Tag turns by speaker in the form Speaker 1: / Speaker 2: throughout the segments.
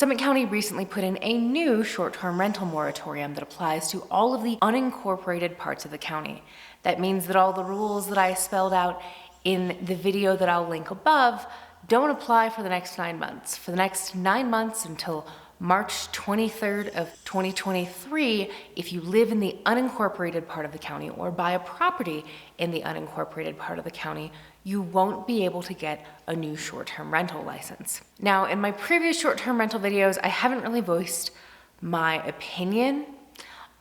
Speaker 1: Summit County recently put in a new short-term rental moratorium that applies to all of the unincorporated parts of the county. That means that all the rules that I spelled out in the video that I'll link above don't apply for the next 9 months. For the next 9 months until March 23rd of 2023, if you live in the unincorporated part of the county or buy a property in the unincorporated part of the county, you won't be able to get a new short-term rental license. Now, in my previous short-term rental videos, I haven't really voiced my opinion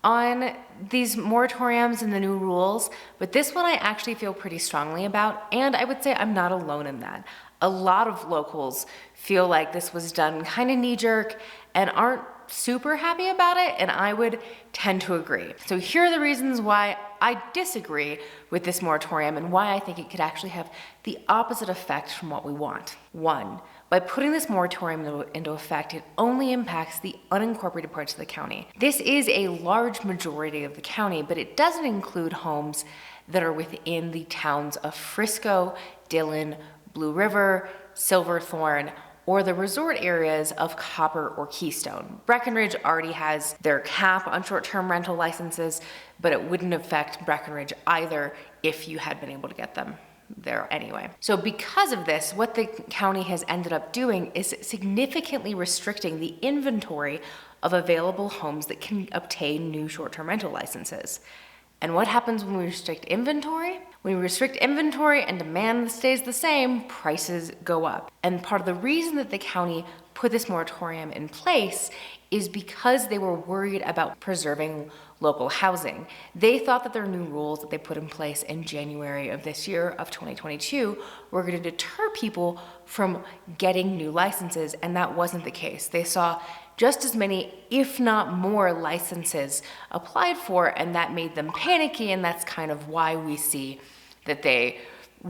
Speaker 1: on these moratoriums and the new rules, but this one I actually feel pretty strongly about, and I would say I'm not alone in that. A lot of locals feel like this was done kind of knee-jerk and aren't super happy about it, and I would tend to agree. So here are the reasons why I disagree with this moratorium and why I think it could actually have the opposite effect from what we want. 1, by putting this moratorium into effect, it only impacts the unincorporated parts of the county. This is a large majority of the county, but it doesn't include homes that are within the towns of Frisco, Dillon, Blue River, Silverthorne, or the resort areas of Copper or Keystone. Breckenridge already has their cap on short-term rental licenses, but it wouldn't affect Breckenridge either if you had been able to get them there anyway. So because of this, what the county has ended up doing is significantly restricting the inventory of available homes that can obtain new short-term rental licenses. And what happens when we restrict inventory? When we restrict inventory and demand stays the same, prices go up. And part of the reason that the county put this moratorium in place is because they were worried about preserving local housing. They thought that their new rules that they put in place in January of this year, of 2022, were going to deter people from getting new licenses, and that wasn't the case. They saw just as many, if not more, licenses applied for, and that made them panicky, and that's kind of why we see that they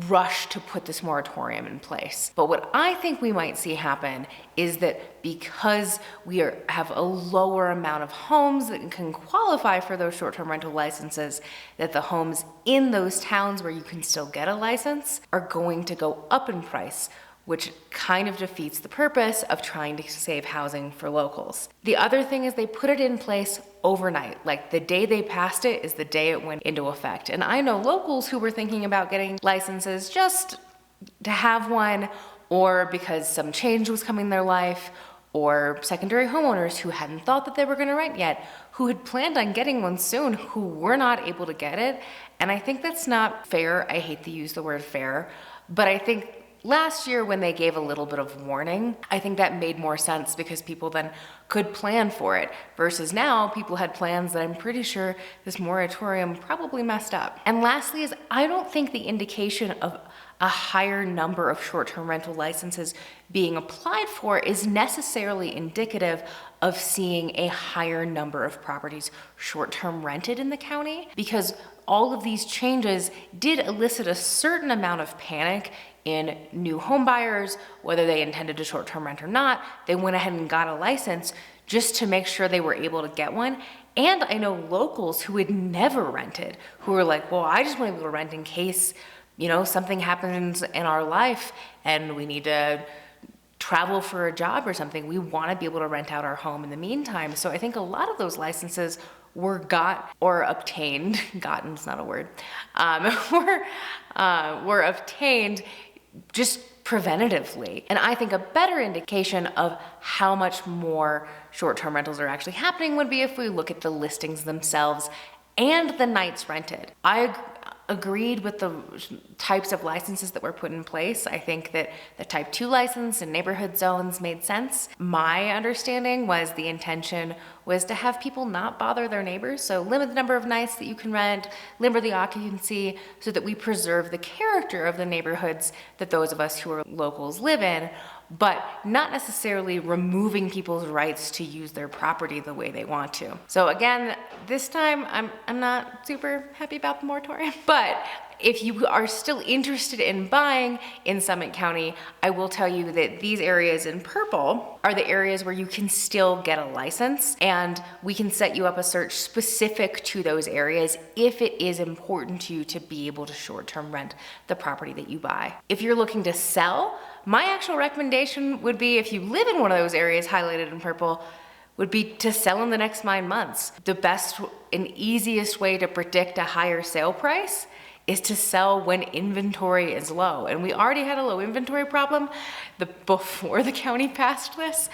Speaker 1: rush to put this moratorium in place. But what I think we might see happen is that because we have a lower amount of homes that can qualify for those short-term rental licenses, that the homes in those towns where you can still get a license are going to go up in price, which kind of defeats the purpose of trying to save housing for locals. The other thing is they put it in place overnight. Like the day they passed it is the day it went into effect. And I know locals who were thinking about getting licenses just to have one, or because some change was coming in their life, or secondary homeowners who hadn't thought that they were gonna rent yet, who had planned on getting one soon, who were not able to get it. And I think that's not fair. I hate to use the word fair, but I think last year when they gave a little bit of warning, I think that made more sense because people then could plan for it, versus now people had plans that I'm pretty sure this moratorium probably messed up. And lastly is I don't think the indication of a higher number of short-term rental licenses being applied for is necessarily indicative of seeing a higher number of properties short-term rented in the county, because all of these changes did elicit a certain amount of panic in new home buyers, whether they intended to short-term rent or not. They went ahead and got a license just to make sure they were able to get one. And I know locals who had never rented, who were like, well, I just want to be able to rent in case, something happens in our life and we need to travel for a job or something. We want to be able to rent out our home in the meantime. So I think a lot of those licenses were obtained, gotten's not a word, were obtained just preventatively. And I think a better indication of how much more short-term rentals are actually happening would be if we look at the listings themselves and the nights rented. I agreed with the types of licenses that were put in place. I think that the type 2 license and neighborhood zones made sense. My understanding was the intention was to have people not bother their neighbors, so limit the number of nights that you can rent, limit the occupancy, so that we preserve the character of the neighborhoods that those of us who are locals live in, but not necessarily removing people's rights to use their property the way they want to. So again, this time I'm not super happy about the moratorium, but if you are still interested in buying in Summit County, I will tell you that these areas in purple are the areas where you can still get a license, and we can set you up a search specific to those areas if it is important to you to be able to short-term rent the property that you buy. If you're looking to sell, My actual recommendation would be, if you live in one of those areas highlighted in purple, would be to sell in the next 9 months. The best and easiest way to predict a higher sale price is to sell when inventory is low. And we already had a low inventory problem before the county passed this.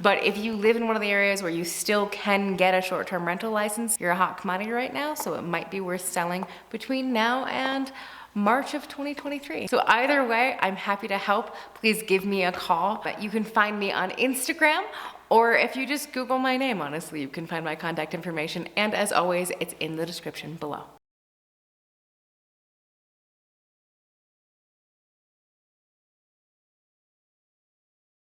Speaker 1: But if you live in one of the areas where you still can get a short-term rental license, you're a hot commodity right now, so it might be worth selling between now and March of 2023. So either way, I'm happy to help. Please give me a call. But you can find me on Instagram, or if you just Google my name, honestly, you can find my contact information. And as always, it's in the description below.